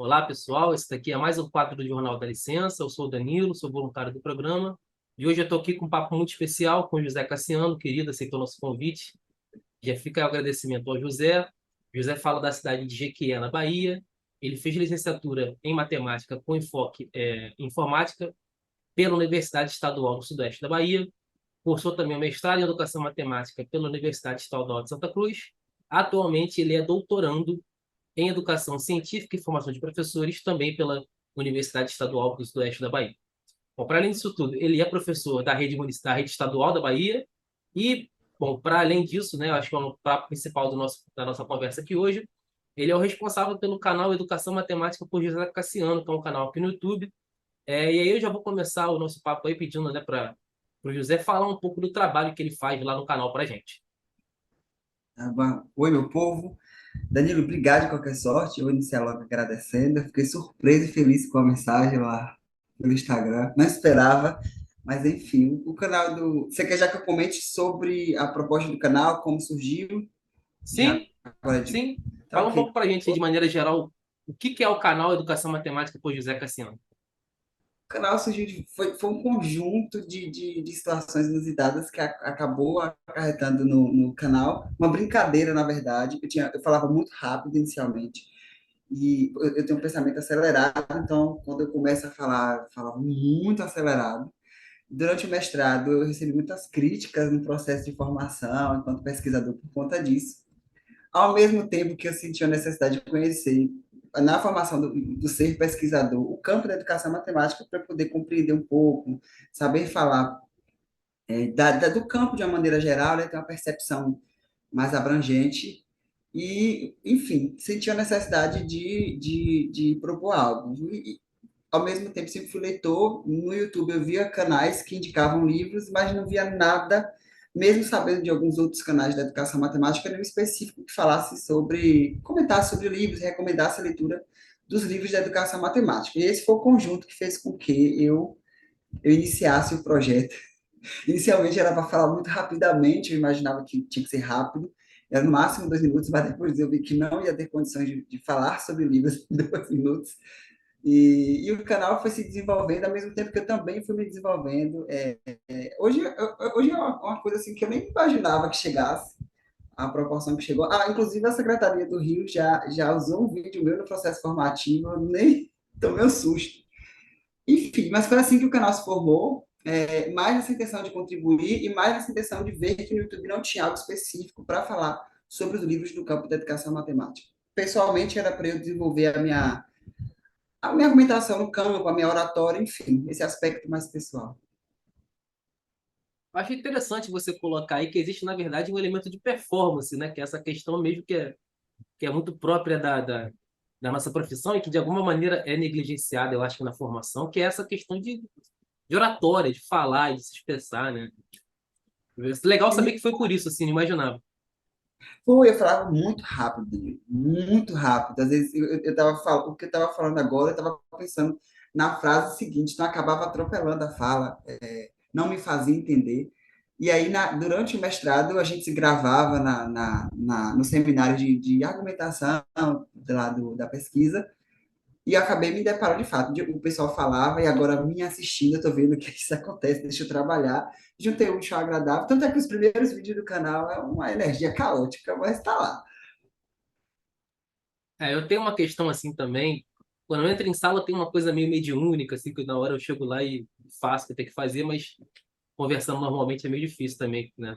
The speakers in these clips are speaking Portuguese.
Olá, pessoal. Esse daqui é mais um quadro do Jornal da Licença. Eu sou o Danilo, sou voluntário do programa. E hoje eu estou aqui com um papo muito especial com o José Cassiano, querido, aceitou nosso convite. Já fica o agradecimento ao José. José fala da cidade de Jequié, na Bahia. Ele fez licenciatura em matemática com enfoque em informática pela Universidade Estadual do Sudoeste da Bahia. Cursou também o mestrado em educação matemática pela Universidade Estadual de Santa Cruz. Atualmente, ele é doutorando em Educação Científica e Formação de Professores, também pela Universidade Estadual do Sudoeste da Bahia. Bom, para além disso tudo, ele é professor da rede estadual da Bahia e, bom, para além disso, né, eu acho que é o papo principal da nossa conversa aqui hoje, ele é o responsável pelo canal Educação Matemática por José Cassiano, que é um canal aqui no YouTube. E aí eu já vou começar o nosso papo aí pedindo, né, para o José falar um pouco do trabalho que ele faz lá no canal para a gente. Tá bom. Oi, meu povo. Danilo, obrigado de qualquer sorte. Eu vou iniciar logo agradecendo. Eu fiquei surpreso e feliz com a mensagem lá pelo Instagram. Não esperava, mas enfim, o canal do. Você quer já que eu comente sobre a proposta do canal, como surgiu? Já Sim, agora de. sim. Tá Fala um pouco ok. para a gente, de maneira geral, o que que é o canal Educação Matemática por José Cassiano. O canal surgiu, foi um conjunto de situações inusitadas que acabou acarretando no canal. Uma brincadeira, na verdade. Eu falava muito rápido inicialmente. E eu tenho um pensamento acelerado, então quando eu começo a falar, eu falava muito acelerado. Durante o mestrado, eu recebi muitas críticas no processo de formação, enquanto pesquisador, por conta disso. Ao mesmo tempo que eu senti a necessidade de conhecer, na formação do ser pesquisador, o campo da educação matemática, para poder compreender um pouco, saber falar do campo de uma maneira geral, né, ter uma percepção mais abrangente e, enfim, senti a necessidade de propor algo. E, ao mesmo tempo, sempre fui leitor. No YouTube eu via canais que indicavam livros, mas não via nada, mesmo sabendo de alguns outros canais da educação matemática, nenhum específico que falasse sobre, comentasse sobre livros, recomendasse a leitura dos livros da educação matemática. E esse foi o conjunto que fez com que eu iniciasse o projeto. Inicialmente era para falar muito rapidamente, eu imaginava que tinha que ser rápido, era no máximo 2 minutos, mas depois eu vi que não ia ter condições de falar sobre livros em 2 minutos. E o canal foi se desenvolvendo ao mesmo tempo que eu também fui me desenvolvendo. Hoje é uma coisa assim que eu nem imaginava que chegasse, a proporção que chegou. Ah, inclusive a Secretaria do Rio já usou um vídeo meu no processo formativo, eu nem tomei um susto. Enfim, mas foi assim que o canal se formou, mais nessa intenção de contribuir e mais nessa intenção de ver que no YouTube não tinha algo específico para falar sobre os livros do campo da educação matemática. Pessoalmente, era para eu desenvolver a minha argumentação no campo, a minha oratória, enfim, esse aspecto mais pessoal. Eu acho interessante você colocar aí que existe, na verdade, um elemento de performance, né? Que é essa questão mesmo que é muito própria da nossa profissão e que, de alguma maneira, é negligenciada, eu acho, na formação, que é essa questão de oratória, de falar, de se expressar, né? Legal saber que E foi por isso, assim, não imaginava. eu falava muito rápido, muito rápido. Às vezes eu tava falando, o que eu estava falando agora, eu estava pensando na frase seguinte, então eu acabava atropelando a fala, não me fazia entender. E aí, durante o mestrado, a gente se gravava no seminário de argumentação da pesquisa, e eu acabei me deparando de fato. O pessoal falava, e agora me assistindo, eu tô vendo que isso acontece, deixa eu trabalhar. Juntei um útil ao agradável. Tanto é que os primeiros vídeos do canal é uma energia caótica, mas tá lá. Eu tenho uma questão assim também. Quando eu entro em sala, tem uma coisa meio mediúnica, assim, que na hora eu chego lá e faço o que tem que fazer, mas conversando normalmente é meio difícil também, né?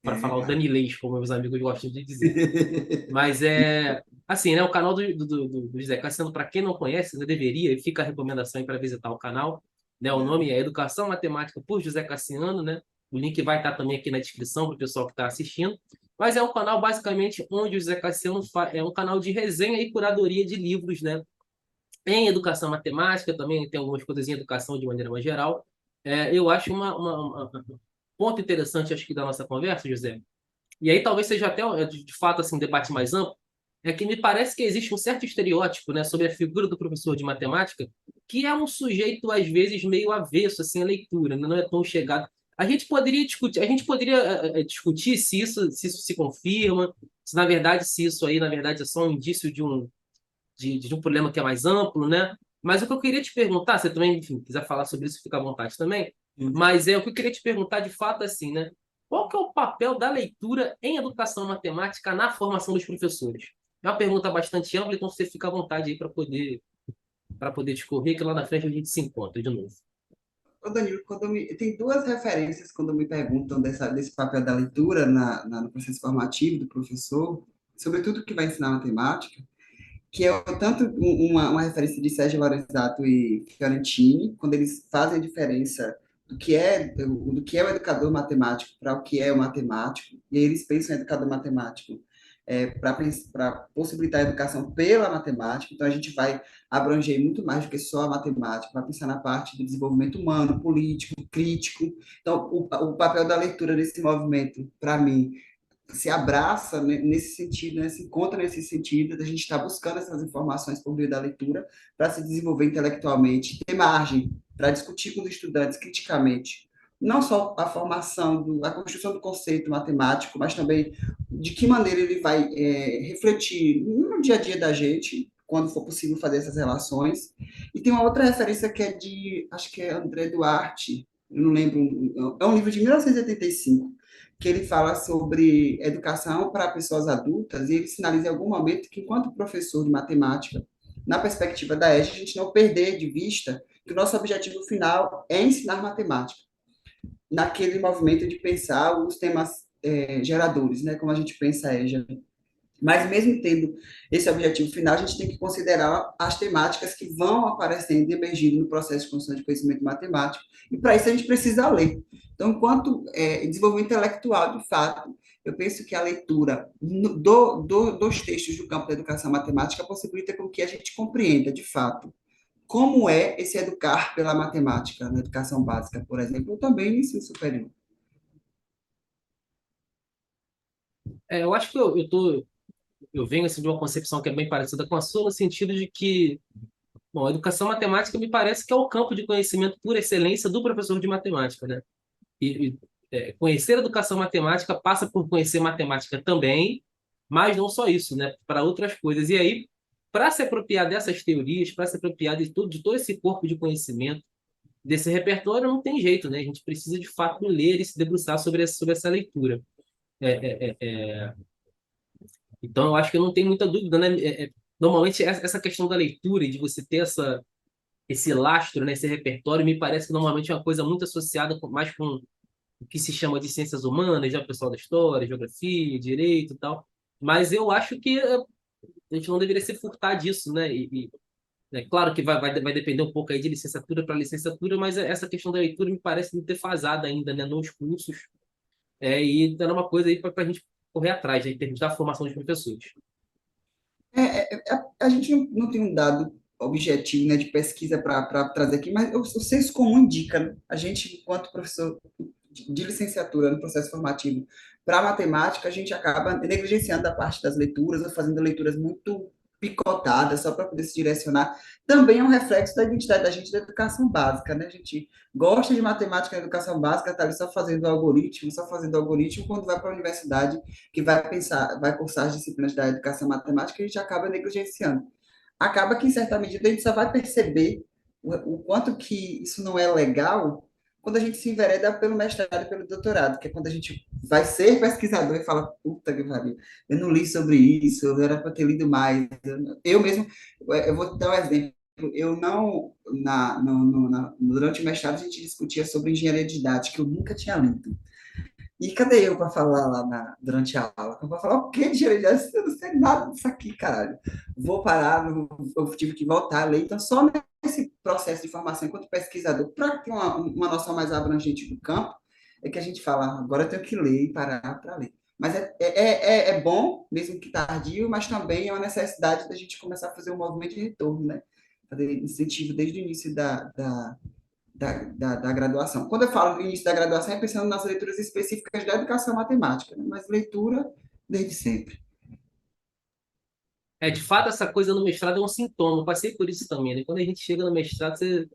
Para É, falar o cara. danilês, como meus amigos gostam de dizer. Mas é assim, né? O canal do José Cassiano, para quem não conhece, né, deveria, e fica a recomendação para visitar o canal. Né? O nome é Educação Matemática por José Cassiano, né? O link vai estar também aqui na descrição para o pessoal que está assistindo. Mas é um canal basicamente onde o José Cassiano é um canal de resenha e curadoria de livros, né? Em educação matemática, também tem algumas coisas em educação de maneira mais geral. Eu acho um ponto interessante, acho que, da nossa conversa, José, e aí talvez seja até, de fato, assim, um debate mais amplo, é que me parece que existe um certo estereótipo, né, sobre a figura do professor de matemática, que é um sujeito, às vezes, meio avesso, assim, à leitura, né, não é tão chegado. A gente poderia discutir se isso se confirma, se na verdade, se isso aí, na verdade, é só um indício de um de um problema que é mais amplo, né? Mas o que eu queria te perguntar, você também, enfim, quiser falar sobre isso, fica à vontade também. Mas o que eu queria te perguntar de fato assim, né? Qual que é o papel da leitura em educação matemática na formação dos professores? É uma pergunta bastante ampla, então você fica à vontade aí para poder discorrer, que lá na frente a gente se encontra de novo. Ô Danilo, tem duas referências quando me perguntam desse papel da leitura no processo formativo do professor, sobretudo que vai ensinar matemática, que é tanto uma referência de Sérgio Lorenzato e Fiorentini, quando eles fazem a diferença do que é o educador matemático para o que é o matemático, e aí eles pensam em educador matemático para possibilitar a educação pela matemática, então a gente vai abranger muito mais do que só a matemática, vai pensar na parte do desenvolvimento humano, político, crítico. Então, o papel da leitura nesse movimento, para mim, se abraça nesse sentido, né? Se encontra nesse sentido, da gente estar buscando essas informações por meio da leitura para se desenvolver intelectualmente, ter margem para discutir com os estudantes criticamente, não só a formação, a construção do conceito matemático, mas também de que maneira ele vai refletir no dia a dia da gente, quando for possível fazer essas relações. E tem uma outra referência que é acho que é André Duarte, eu não lembro, é um livro de 1985, que ele fala sobre educação para pessoas adultas, e ele sinaliza em algum momento que, enquanto professor de matemática, na perspectiva da EJA, a gente não perder de vista que o nosso objetivo final é ensinar matemática, naquele movimento de pensar os temas geradores, né, como a gente pensa a EJA. Mas mesmo tendo esse objetivo final, a gente tem que considerar as temáticas que vão aparecendo e emergindo no processo de construção de conhecimento matemático, e para isso a gente precisa ler. Então, enquanto desenvolvimento intelectual, de fato, eu penso que a leitura dos textos do campo da educação matemática possibilita com que a gente compreenda, de fato, como é esse educar pela matemática na educação básica, por exemplo, ou também no ensino superior. Eu acho que eu venho assim, de uma concepção que é bem parecida com a sua, no sentido de que, bom, a educação matemática me parece que é o campo de conhecimento por excelência do professor de matemática, né? Conhecer a educação matemática passa por conhecer matemática também, mas não só isso, né? Para outras coisas. E aí, para se apropriar dessas teorias, para se apropriar de todo esse corpo de conhecimento, desse repertório, não tem jeito, né? A gente precisa, de fato, ler e se debruçar sobre essa leitura. Então, eu acho que não tem muita dúvida, né? Normalmente, essa questão da leitura e de você ter esse lastro, né? Esse repertório, me parece que normalmente é uma coisa muito associada mais com o que se chama de ciências humanas, já o pessoal da história, geografia, direito e tal. Mas eu acho que a gente não deveria se furtar disso, né? É claro que vai depender um pouco aí de licenciatura para licenciatura, mas essa questão da leitura me parece muito defasada ainda, né? Nos cursos. E era uma coisa aí para a gente correr atrás, né? Em termos da formação dos professores. A gente não tem um dado objetivo, né, de pesquisa para trazer aqui, mas o senso comum indica, né? A gente, enquanto professor de licenciatura no processo formativo para matemática, a gente acaba negligenciando a parte das leituras, ou fazendo leituras muito picotadas, só para poder se direcionar. Também é um reflexo da identidade da gente da educação básica, né? A gente gosta de matemática na educação básica, está ali só fazendo algoritmo, quando vai para a universidade, que vai pensar, vai cursar as disciplinas da educação matemática, a gente acaba negligenciando. Acaba que, em certa medida, a gente só vai perceber o quanto que isso não é legal quando a gente se envereda pelo mestrado e pelo doutorado, que é quando a gente vai ser pesquisador e fala, puta que pariu, eu não li sobre isso, eu era para ter lido mais. Eu mesmo, eu vou dar um exemplo, eu não, durante o mestrado a gente discutia sobre engenharia de dados, que eu nunca tinha lido. E cadê eu para falar lá durante a aula? Eu vou falar o quê de gerência? Eu não sei nada disso aqui, caralho. Vou parar, eu tive que voltar a ler. Então, só nesse processo de formação enquanto pesquisador, para ter uma noção mais abrangente do campo, é que a gente fala, agora eu tenho que ler e parar para ler. Mas é bom, mesmo que tardio, mas também é uma necessidade da gente começar a fazer um movimento de retorno, né? Fazer incentivo desde o início da graduação. Quando eu falo do início da graduação, é pensando nas leituras específicas da educação matemática, né? Mas leitura desde sempre. De fato, essa coisa no mestrado é um sintoma. Eu passei por isso também, né? Quando a gente chega no mestrado, você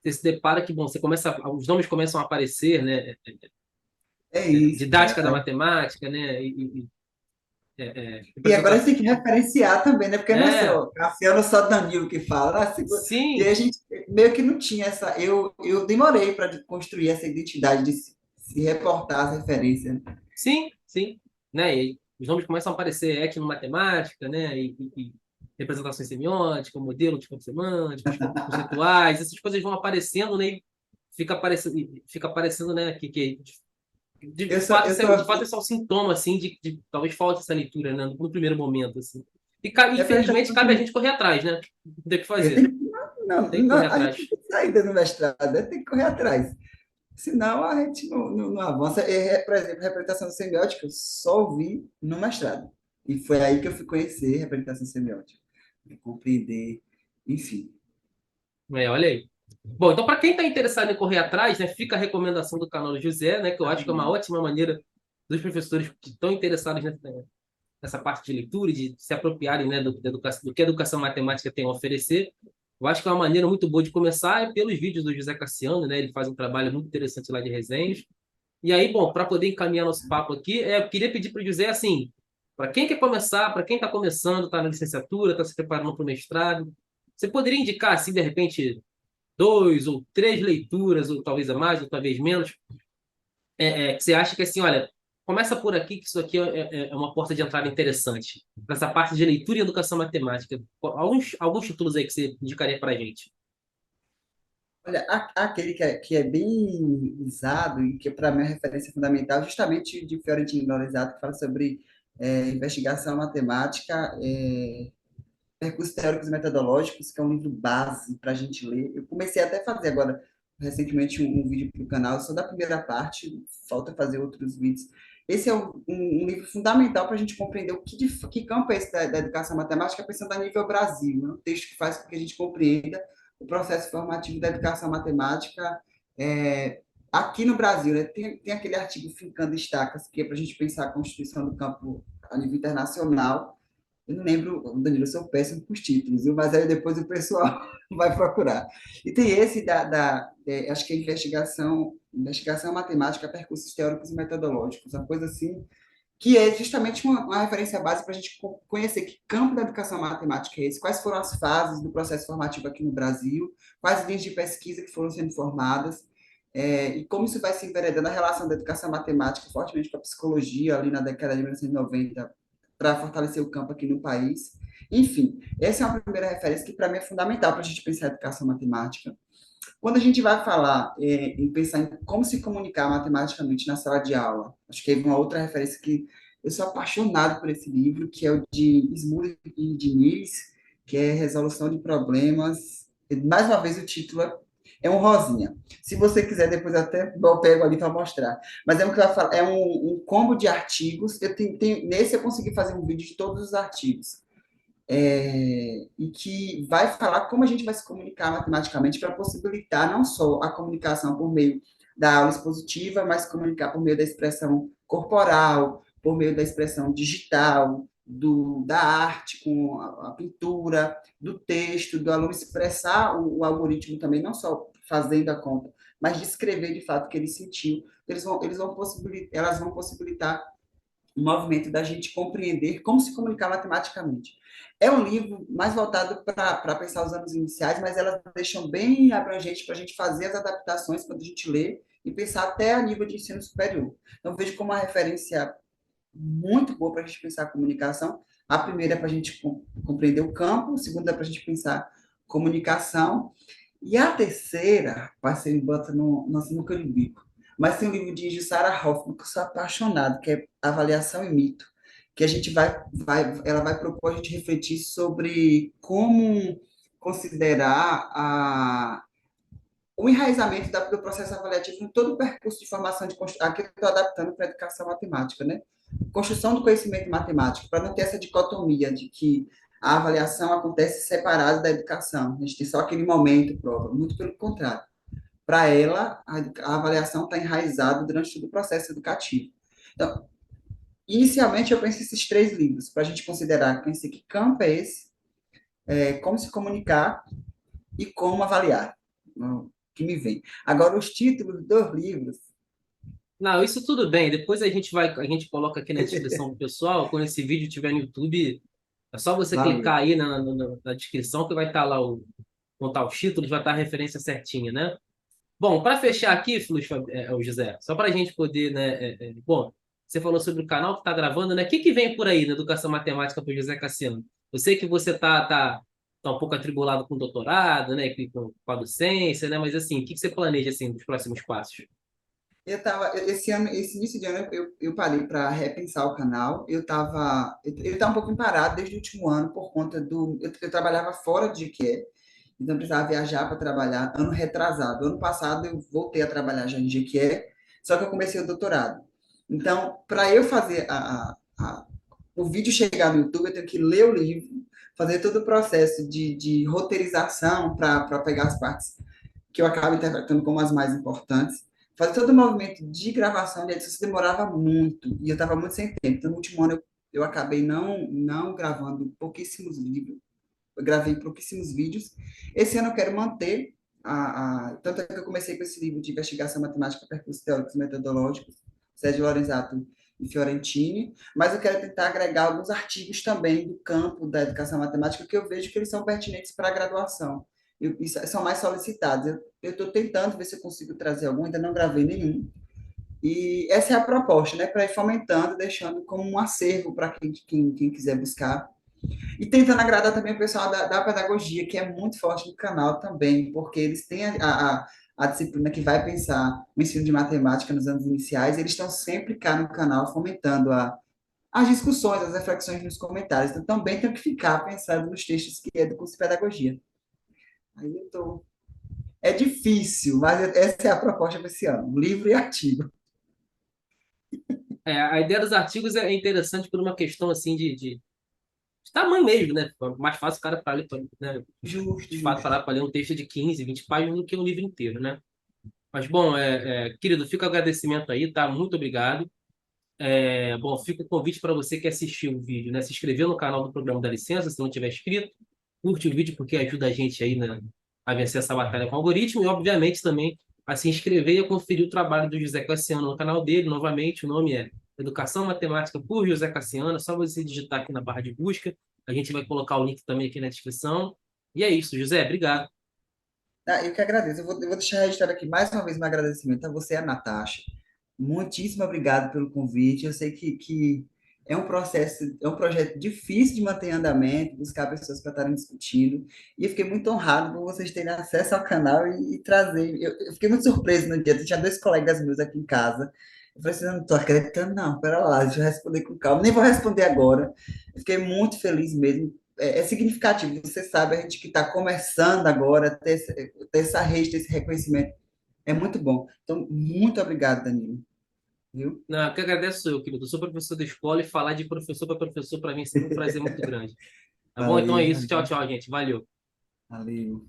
se depara que, bom, os nomes começam a aparecer, né? É isso. Didática da matemática, né? E agora representação. você tem que referenciar também, né? Porque não é É, só Cassiano, só Danilo que fala. E aí sim, a gente meio que não tinha essa. Eu demorei para construir essa identidade de se reportar as referências. sim, sim. Né? E aí os nomes começam a aparecer etnomatemática, né? E representações semióticas, modelo de campo semântico, conceituais, essas coisas vão aparecendo, né? E fica aparecendo, né? De fato, Eu de sou fato, isso é um sintoma, assim, de talvez falte essa leitura, né? No primeiro momento, assim. Infelizmente, representação. cabe a gente correr atrás, né? Não tem o que Eu fazer. tenho, não, Tem que correr a gente atrás. tem que sair do mestrado, né? Tem que correr atrás. Senão a gente não avança. Por exemplo, representação semiótica, eu só ouvi no mestrado. E foi aí que eu fui conhecer representação semiótica, compreender, enfim. Olha aí. Bom, então, para quem está interessado em correr atrás, né, fica a recomendação do canal do José, né, que eu acho que é uma ótima maneira dos professores que estão interessados nessa parte de leitura e de se apropriarem, né, do que a educação matemática tem a oferecer. Eu acho que é uma maneira muito boa de começar é pelos vídeos do José Cassiano, né? Ele faz um trabalho muito interessante lá de resenhas. E aí, bom, para poder encaminhar nosso papo aqui, eu queria pedir para o José, assim, para quem quer começar, para quem está começando, está na licenciatura, está se preparando para o mestrado, você poderia indicar, assim, de repente, dois ou três leituras, ou talvez a mais, ou talvez menos, que você acha que, assim, olha, começa por aqui, que isso aqui é uma porta de entrada interessante, para essa parte de leitura e educação matemática. Alguns títulos aí que você indicaria para a gente. Olha, aquele que é bem usado e que para mim é referência fundamental, justamente de Fiorentino Lorenzato, que fala sobre investigação matemática, percursos teóricos e metodológicos, que é um livro base para a gente ler. Eu comecei até a fazer agora, recentemente, um vídeo para o canal, só da primeira parte, falta fazer outros vídeos. Esse é um livro fundamental para a gente compreender que campo é esse da educação matemática, pensando a nível Brasil, né? Um texto que faz com que a gente compreenda o processo formativo da educação matemática aqui no Brasil. Né? Tem aquele artigo Fincando Estacas, que é para a gente pensar a constituição do campo a nível internacional. Eu não lembro, Danilo, eu sou péssimo com os títulos, viu? Mas aí depois o pessoal vai procurar. E tem esse acho que é investigação matemática, percursos teóricos e metodológicos, uma coisa assim, que é justamente uma referência base para a gente conhecer que campo da educação matemática é esse, quais foram as fases do processo formativo aqui no Brasil, quais linhas de pesquisa que foram sendo formadas, e como isso vai se enveredando a relação da educação matemática fortemente com a psicologia ali na década de 1990 para fortalecer o campo aqui no país. Enfim, essa é uma primeira referência que para mim é fundamental para a gente pensar a educação matemática. Quando a gente vai falar em pensar em como se comunicar matematicamente na sala de aula, acho que é uma outra referência que eu sou apaixonado por esse livro, que é o de Smoot e Diniz, que é Resolução de Problemas. Mais uma vez o título é um rosinha. Se você quiser, depois eu pego ali para mostrar. Mas é um, que vai falar, é um combo de artigos. Nesse eu consegui fazer um vídeo de todos os artigos e que vai falar como a gente vai se comunicar matematicamente para possibilitar não só a comunicação por meio da aula expositiva, mas comunicar por meio da expressão corporal, por meio da expressão digital, da arte com a pintura, do texto, do aluno expressar o algoritmo também, não só fazendo a conta, mas descrever de fato o que ele sentiu. Elas vão possibilitar o movimento da gente compreender como se comunicar matematicamente. É um livro mais voltado para pensar os anos iniciais, mas elas deixam bem abrangente para a gente fazer as adaptações quando a gente lê e pensar até a nível de ensino superior. Então, vejo como uma referência muito boa para a gente pensar a comunicação. A primeira é para a gente compreender o campo, a segunda é para a gente pensar comunicação, e a terceira, parceiro, bota no sinuca de bico. Mas tem um livro de Jussara Hoffmann, que eu sou apaixonado, que é Avaliação e Mito, que a gente ela vai propor a gente refletir sobre como considerar o enraizamento do processo avaliativo em todo o percurso de formação aqui eu estou adaptando para a educação matemática, né? Construção do conhecimento matemático, para não ter essa dicotomia de que a avaliação acontece separada da educação. A gente tem só aquele momento prova, muito pelo contrário. Para ela, a avaliação está enraizada durante todo o processo educativo. Então, inicialmente, eu penso esses três livros, para a gente considerar, pensei que campo é esse, como se comunicar e como avaliar, que me vem. Agora, os títulos dos livros, Não, isso tudo bem. Depois a gente coloca aqui na descrição do pessoal. Quando esse vídeo estiver no YouTube, é só você Valeu. clicar aí na descrição que vai estar lá contar os títulos, vai estar a referência certinha, né? Bom, para fechar aqui, o José, só para a gente poder, né? Bom, você falou sobre o canal que está gravando, né? O que que vem por aí na educação matemática para o José Cassiano? Eu sei que você tá um pouco atribulado com o doutorado, né? Com a docência, né? Mas assim, o que que você planeja assim dos próximos passos? Esse ano, esse início de ano, eu parei para repensar o canal. Ele tá um pouquinho parado desde o último ano por conta eu trabalhava fora de Jequié, então eu precisava viajar para trabalhar. Ano retrasado, ano passado eu voltei a trabalhar já em Jequié, só que eu comecei o doutorado. Então, para eu fazer o vídeo chegar no YouTube, eu tenho que ler o livro, fazer todo o processo de roteirização para pegar as partes que eu acabo interpretando como as mais importantes. Fazer todo o movimento de gravação de edição demorava muito, e eu estava muito sem tempo. Então, no último ano, eu acabei não gravando pouquíssimos livros, eu gravei pouquíssimos vídeos. Esse ano eu quero manter tanto é que eu comecei com esse livro de investigação matemática, percursos teóricos e metodológicos, Sérgio Lorenzato e Fiorentini, mas eu quero tentar agregar alguns artigos também do campo da educação matemática que eu vejo que eles são pertinentes para a graduação. E são mais solicitados. Eu estou tentando ver se eu consigo trazer algum, ainda não gravei nenhum. E essa é a proposta, né? Para ir fomentando, deixando como um acervo para quem quiser buscar. E tentando agradar também o pessoal da pedagogia, que é muito forte no canal também, porque eles têm a disciplina que vai pensar o ensino de matemática nos anos iniciais, eles estão sempre cá no canal fomentando as discussões, as reflexões nos comentários. Então, também tenho que ficar pensando nos textos que é do curso de pedagogia. Aí eu tô... É difícil, mas essa é a proposta para esse ano, livro e artigo. A ideia dos artigos é interessante por uma questão assim de tamanho mesmo, né? Mais fácil o cara para ler, né? Justo, De fato, parar justo. para ler um texto de 15, 20 páginas do que um livro inteiro, né? Mas, bom, querido, fica o agradecimento aí, tá? Muito obrigado. Bom, fica o convite para você que assistiu o vídeo, né? Se inscrever no canal do Programa da Licença, se não tiver inscrito. Curte o vídeo porque ajuda a gente aí, né, a vencer essa batalha com o algoritmo. E, obviamente, também a se inscrever e a conferir o trabalho do José Cassiano no canal dele. Novamente, o nome é Educação Matemática por José Cassiano. É só você digitar aqui na barra de busca. A gente vai colocar o link também aqui na descrição. E é isso, José. Obrigado. Eu que agradeço. Eu vou deixar registrado aqui mais uma vez meu agradecimento a você, a Natasha. Muitíssimo obrigado pelo convite. Eu sei que é um processo, é um projeto difícil de manter em andamento, buscar pessoas para estarem discutindo. E eu fiquei muito honrado por vocês terem acesso ao canal e trazer. Eu fiquei muito surpreso no dia. Eu tinha dois colegas meus aqui em casa. Eu falei assim, não estou acreditando, não. Pera lá, deixa eu responder com calma. Nem vou responder agora. Eu fiquei muito feliz mesmo. É significativo. Você sabe, a gente que está começando agora, ter essa rede, ter esse reconhecimento. É muito bom. Então, muito obrigado, Danilo. Viu? Não, que agradeço eu, querido. Eu sou professor da escola e falar de professor para professor para mim é sempre um prazer muito grande. Tá bom? Então é Valeu, isso. Tchau, tchau, gente. Valeu. valeu.